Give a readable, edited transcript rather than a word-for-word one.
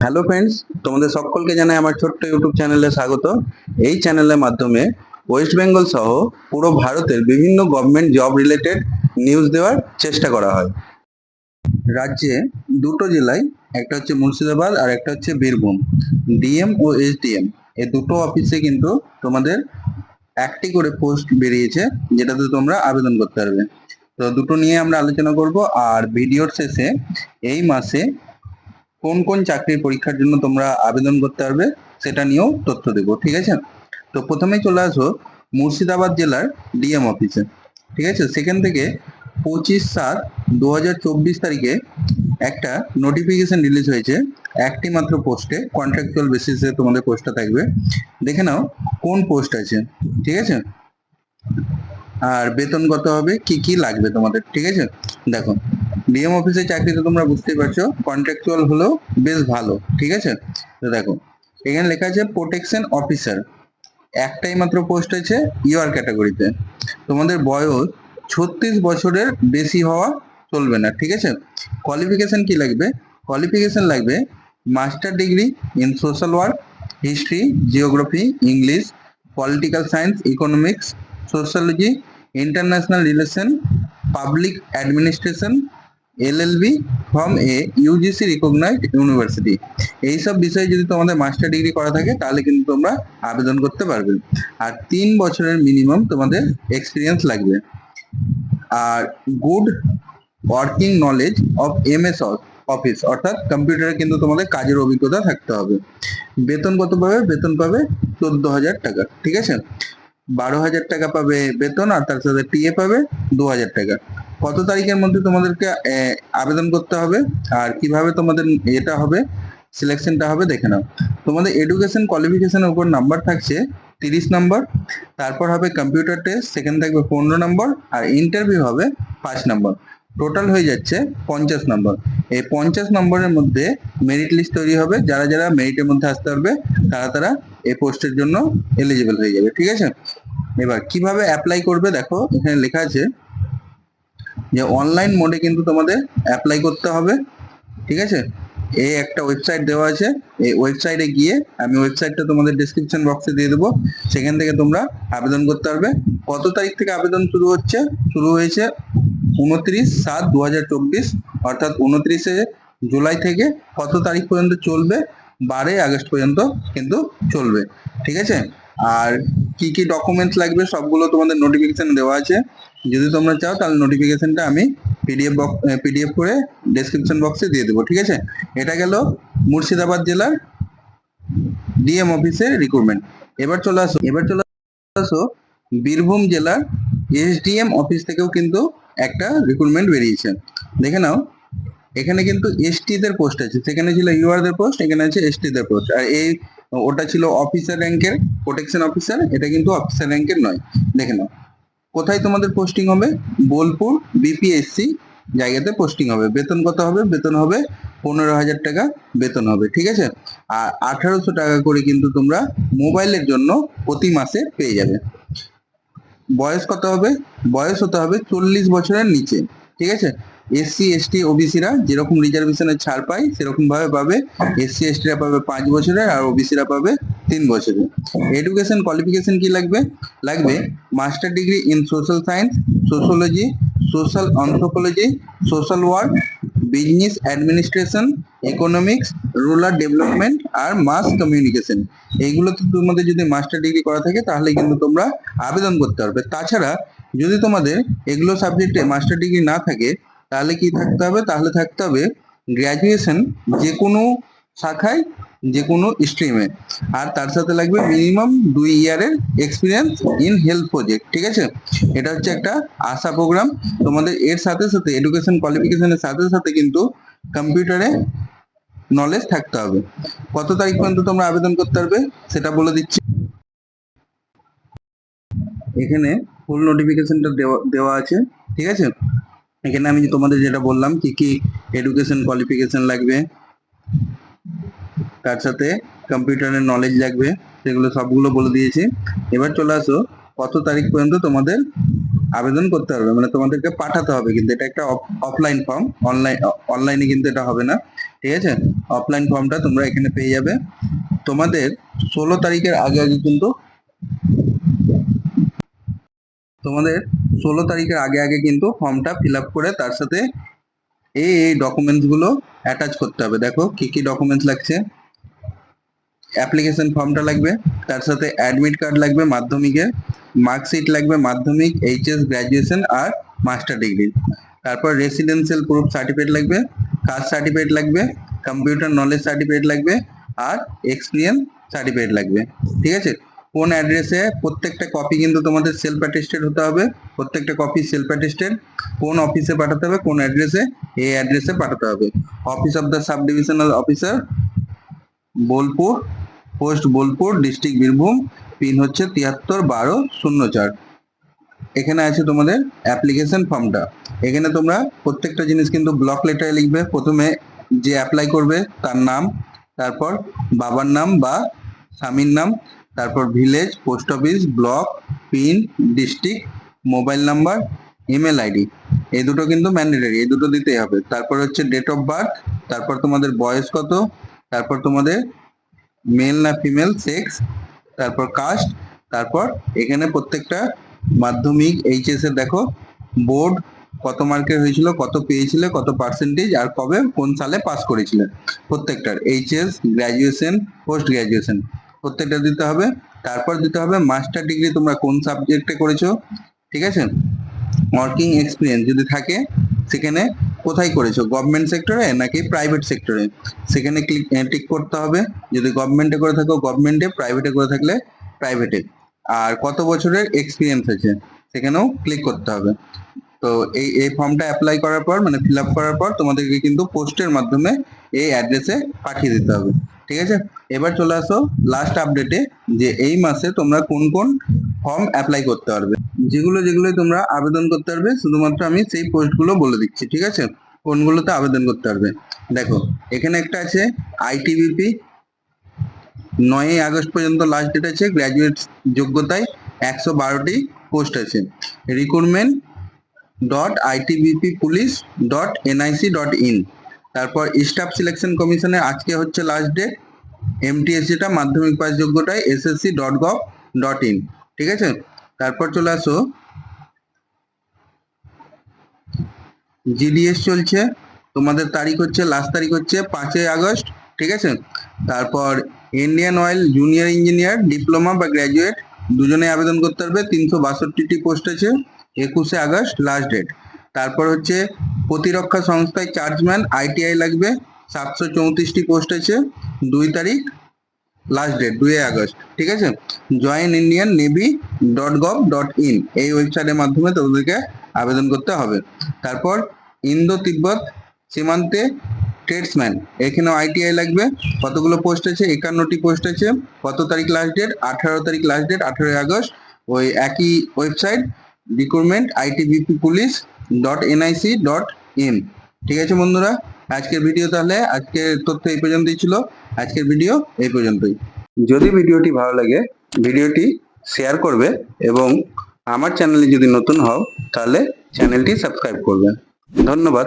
Hello friends, তোমাদের সকলকে জানাই আমার ছোট্ট ইউটিউব চ্যানেলে স্বাগত। এই চ্যানেলের মাধ্যমে ওয়েস্ট বেঙ্গল সহ পুরো ভারতের বিভিন্ন গভর্নমেন্ট জব রিলেটেড নিউজ দেওয়ার চেষ্টা করা হয়। রাজ্যে দুটো জেলায়, একটা হচ্ছে মুর্শিদাবাদ আর একটা হচ্ছে বীরভূম, ডিএম ও এসডিএম এই দুটো অফিসে কিন্তু তোমাদের একটি করে পোস্ট বেরিয়েছে, যেটাতে তোমরা আবেদন করতে পারবে। তো দুটো নিয়ে আমরা আলোচনা করব, আর ভিডিওর শেষে এই মাসে কোন কোন চাকরির পরীক্ষার জন্য তোমরা আবেদন করতে পারবে সেটা নিয়েও তথ্য দেবো, ঠিক আছে? তো প্রথমেই চলে আসো মুর্শিদাবাদ জেলার ডিএম অফিসে, ঠিক আছে? সেখান থেকে 25/7/2024 তারিখে একটা নোটিফিকেশন রিলিজ হয়েছে। একটি মাত্র পোস্টে কন্ট্রাকচুয়াল বেসিসে তোমাদের পোস্টটা থাকবে। দেখে নাও কোন পোস্ট আছে, ঠিক আছে? আর বেতন কত হবে, কি কি লাগবে তোমাদের, ঠিক আছে? দেখো, ডিএম অফিসের চাকরিতে তোমরা বুঝতেই পারছো কন্ট্রাকচুয়াল হলেও বেশ ভালো, ঠিক আছে? তো দেখো, এখানে লেখা আছে প্রোটেকশন অফিসার, একটাই মাত্র পোস্ট আছে ইউআর ক্যাটাগরিতে। তোমাদের বয়স 36 বছরের বেশি হওয়া চলবে না, ঠিক আছে? কোয়ালিফিকেশন কি লাগবে? কোয়ালিফিকেশন লাগবে master degree in social work, history, geography, English, political science, economics, sociology, international relation, public administration, LLB from a UGC recognised university. এইসব বিষয়ে যদি তোমাদের মাস্টার ডিগ্রি করা থাকে তাহলে কিন্তু তোমরা আবেদন করতে পারবে। আর 3 বছরের মিনিমাম তোমাদের এক্সপিরিয়েন্স লাগবে। আর good working knowledge of MS Office, অর্থাৎ কম্পিউটারে কিন্তু তোমাদের কাজের অভিজ্ঞতা থাকতে হবে। বেতন কত পাবে? বেতন পাবে 14,000 টাকা, ঠিক আছে? 12,000 টাকা পাবে বেতন, আর তার সাথে টিএ পাবে 2,000 টাকা। কত তারিখের মধ্যে তোমাদেরকে আবেদন করতে হবে আর কিভাবে তোমাদের এটা হবে, সিলেকশনটা হবে দেখে নাও। তোমাদের এডুকেশন কোয়ালিফিকেশনের উপর নাম্বার থাকছে 30 নম্বর, তারপর হবে কম্পিউটার টেস্ট, সেখানে থাকবে 15 নম্বর, আর ইন্টারভিউ হবে 5 নম্বর। টোটাল হয়ে যাচ্ছে 50 নম্বর। এই 50 নম্বরের মধ্যে মেরিট লিস্ট তৈরি হবে, যারা যারা মেরিটের মধ্যে আসতে পারবে তারা তারা এই পোস্টের জন্য এলিজিবল হয়ে যাবে, ঠিক আছে? এবার কিভাবে অ্যাপ্লাই করবে, দেখো এখানে লেখা আছে যে অনলাইন মোডে কিন্তু তোমাদের অ্যাপ্লাই করতে হবে, ঠিক আছে? এই একটা ওয়েবসাইট দেওয়া আছে, এই ওয়েবসাইটে গিয়ে, আমি ওয়েবসাইটটা তোমাদের ডেসক্রিপশন বক্সে দিয়ে দেবো, সেখান থেকে তোমরা আবেদন করতে পারবে। কত তারিখ থেকে আবেদন শুরু হচ্ছে? শুরু হয়েছে 29/7/2024, অর্থাৎ 29শে জুলাই থেকে কত তারিখ পর্যন্ত চলবে? 12ই আগস্ট পর্যন্ত কিন্তু চলবে, ঠিক আছে? আর কি কি ডকুমেন্টস লাগবে সবগুলো তোমাদের নোটিফিকেশন দেওয়া আছে। যদি তোমরা চাও তাহলে নোটিফিকেশনটা আমি পিডিএফ করে ডেসক্রিপশন বক্সে দিয়ে দেবো, ঠিক আছে? এটা গেল মুর্শিদাবাদ জেলার ডিএম অফিসের রিক্রুটমেন্ট। এবার চলে আসো বীরভূম জেলার এসডিএম অফিস থেকেও কিন্তু একটা রিক্রুটমেন্ট বেরিয়েছে। দেখে নাও, এখানে কিন্তু এসটিদের পোস্ট আছে, সেখানে ছিল ইউআরদের পোস্ট, এখানে আছে এসটিদের পোস্ট। আর ওটা ছিল অফিসার র্যাঙ্কের প্রোটেকশন অফিসার, এটা কিন্তু অফিসার র্যাঙ্কের নয়। দেখে নাও কোথায় তোমাদের পোস্টিং হবে, বোলপুর বিপিএসসি জায়গাতে পোস্টিং হবে। বেতন কত হবে? বেতন হবে 15,000 টাকা বেতন হবে, ঠিক আছে? আর 1800 টাকা করে কিন্তু তোমরা মোবাইলের জন্য প্রতি মাসে পেয়ে যাবে। বয়স কত হবে? বয়স হতে হবে 40 বছরের নিচে, ঠিক আছে? এসসি এসটি ওবিসিরা যেরকম রিজার্ভেশনের ছাড় পায় সেরকম ভাবে পাবে। এসসি এসটিরা পাবে 5 বছরের, আর ওবিসিরা পাবে 3 বছরের। এডুকেশন কোয়ালিফিকেশন কি লাগবে? লাগবে master degree in social science, sociology, social anthropology, social work, business administration, economics, rural development আর মাস কমিউনিকেশন। এইগুলোতে তোমাদের যদি মাস্টার ডিগ্রি করা থাকে তাহলে কিন্তু তোমরা আবেদন করতে পারবে। তাছাড়া যদি তোমাদের এগুলো সাবজেক্টে মাস্টার ডিগ্রি না থাকে তাহলে কি থাকতে হবে? তাহলে থাকতে হবে গ্র্যাজুয়েশন যে কোনো শাখায়, যে কোনো স্ট্রিমে, আর তার সাথে লাগবে মিনিমাম 2 ইয়ারের এক্সপিরিয়েন্স ইন হেলথ প্রজেক্ট, ঠিক আছে? এটা হচ্ছে একটা আশা প্রোগ্রাম। তোমাদের এর সাথে সাথে এডুকেশন কোয়ালিফিকেশনের সাথে সাথে কিন্তু কম্পিউটারে নলেজ থাকতে হবে। কত তারিখ পর্যন্ত তোমরা আবেদন করতে পারবে সেটা বলে দিচ্ছি। এখানে ফুল নোটিফিকেশনটা দেওয়া আছে, ঠিক আছে? এখানে আমি তোমাদের যেটা বললাম কি কি এডুকেশন কোয়ালিফিকেশন লাগবে, তার সাথে কম্পিউটারের নলেজ লাগবে, সেগুলো সবগুলো বলে দিয়েছি। এবার চলে আসো কত তারিখ পর্যন্ত তোমাদের আবেদন করতে হবে, মানে তোমাদেরকে পাঠাতে হবে, কিন্তু এটা একটা অফলাইন ফর্ম, অনলাইনে কিন্তু এটা হবে না। ঠিক আছে। অফলাইন ফর্মটা তোমরা এখানে পেয়ে যাবে। তোমাদের 16 তারিখের আগে আগে কিন্তু ফর্মটা ফিল আপ করে তার সাথে এই ডকুমেন্টস গুলো অ্যাটাচ করতে হবে। দেখো কি কি ডকুমেন্টস লাগছে। অ্যাপ্লিকেশন ফর্মটা লাগবে, তার সাথে অ্যাডমিট কার্ড লাগবে মাধ্যমিকের, মার্কশিট লাগবে মাধ্যমিক, এইচএস, গ্র্যাজুয়েশন আর মাস্টার ডিগ্রি। তারপর রেসিডেন্সিয়াল প্রুফ সার্টিফিকেট লাগবে, কাস্ট সার্টিফিকেট লাগবে, কম্পিউটার নলেজ সার্টিফিকেট লাগবে আর এক্সপিরিয়েন্স সার্টিফিকেট লাগবে। ঠিক আছে। কোন অ্যাড্রেসে, প্রত্যেকটা কপি কিন্তু তোমাদের সেলফ অ্যাটেস্টেড হতে হবে। প্রত্যেকটা কপি সেলফ অ্যাটেস্টেড। কোন অফিসে পাঠাতে হবে, কোন অ্যাড্রেসে, এই অ্যাড্রেসে পাঠাতে হবে। Office of the sub divisional officer, Bolpur, post Bolpur, district Birbhum, pin হচ্ছে 731204। এখানে আছে তোমাদের অ্যাপ্লিকেশন ফর্মটা। এখানে তোমরা প্রত্যেকটা জিনিস কিন্তু ব্লক লেটারে লিখবে। প্রথমে যে অ্যাপ্লাই করবে তার নাম, তারপর বাবার নাম বা স্বামীর নাম, তারপর village, post office, block, pin, district, mobile number, email ID. এই দুটো কিন্তু ম্যান্ডেটরি, এই দুটো দিতেই হবে। তারপর হচ্ছে ডেট অফ বার্থ, তারপর তোমাদের বয়স কত, তারপর তোমাদের মেল না ফিমেল সেক্স, তারপর কাস্ট, তারপর এখানে প্রত্যেকটা মাধ্যমিক, এইচএস এর দেখো বোর্ড কত মার্কের হয়েছিল, কত পেয়েছিলে, কত পার্সেন্টেজ আর কবে কোন সালে পাস করেছিলে। প্রত্যেকটার এইচএস, গ্র্যাজুয়েশন, পোস্ট গ্র্যাজুয়েশন প্রত্যেকটা দিতে হবে। তারপর দিতে হবে মাস্টার ডিগ্রি তোমরা কোন সাবজেক্টে করেছো। ঠিক আছে। ওয়ার্কিং এক্সপিরিয়েন্স যদি থাকে সেখানে কোথায় করেছো, গভর্নমেন্ট সেক্টরে নাকি প্রাইভেট সেক্টরে, সেখানে টিক করতে হবে। যদি গভর্নমেন্টে করে থাকো গভর্নমেন্টে, প্রাইভেটে করে থাকলে প্রাইভেটে। আর কত বছরের এক্সপিরিয়েন্স আছে সেখানেও ক্লিক করতে হবে। তো এই ফর্মটা অ্যাপ্লাই করার পর, মানে ফিল আপ করার পর তোমাদেরকে কিন্তু পোস্টের মাধ্যমে এই অ্যাড্রেসে পাঠিয়ে দিতে হবে। ঠিক আছে। এবার চলে আসো লাস্ট আপডেটে, যে এই মাসে তোমরা কোন কোন ফর্ম অ্যাপ্লাই করতে পারবে। যেগুলো তোমরা আবেদন করতে পারবে, শুধুমাত্র আমি সেই পোস্টগুলো বলে দিচ্ছি। ঠিক আছে। কোনগুলোতে আবেদন করতে পারবে দেখো, এখানে একটা আছে আইটিবিপি, 9 আগস্ট পর্যন্ত লাস্ট ডেট আছে। গ্র্যাজুয়েট যোগ্যতায় 112টি পোস্ট আছে। Recruitment .itbppolice.nic.in। তারপর স্টাফ সিলেকশন কমিশনের আজকে হচ্ছে লাস্ট ডেট। এমটিএস যেটা মাধ্যমিক পাস যোগ্যতায় ssc.gov.in। ঠিক আছে। তারপর চলে আসো জিডিএস চলছে, তোমাদের তারিখ হচ্ছে, লাস্ট তারিখ হচ্ছে 5 আগস্ট। ঠিক আছে। তারপর Indian oil junior engineer, diploma বা গ্র্যাজুয়েট দুজনে আবেদন করতে পারবে। 362টি পোস্ট আছে, 21 আগস্ট লাস্ট ডেট। তারপর হচ্ছে প্রতিরক্ষা সংস্থায় চার্জম্যান, আইটিআই লাগবে, 734টি পোস্ট আছে, 2 তারিখ লাস্ট ডেট 2 আগস্ট। ঠিক আছে। জয়েন ইন্ডিয়ান নেভি .gov.in এই ওয়েবসাইটের মাধ্যমে তোমাদেরকে আবেদন করতে হবে। তারপর ইন্দো তিব্বত সীমান্তে ট্রেডসম্যান, এখানেও আইটিআই লাগবে। কতগুলো পোস্ট আছে, 51টি পোস্ট আছে। কত তারিখ লাস্ট ডেট, 18 তারিখ লাস্ট ডেট, 18 আগস্ট। ওই একই ওয়েবসাইট, রিক্রুটমেন্ট .itbppolice.nic.in। ঠিক আছে বন্ধুরা, আজকের ভিডিও তাহলে, আজকের তথ্য এই পর্যন্তই ছিল। আজকের ভিডিও এই পর্যন্তই। যদি ভিডিওটি ভালো লাগে ভিডিওটি শেয়ার করবে এবং আমার চ্যানেলে যদি নতুন হও তাহলে চ্যানেলটি সাবস্ক্রাইব করবে। ধন্যবাদ।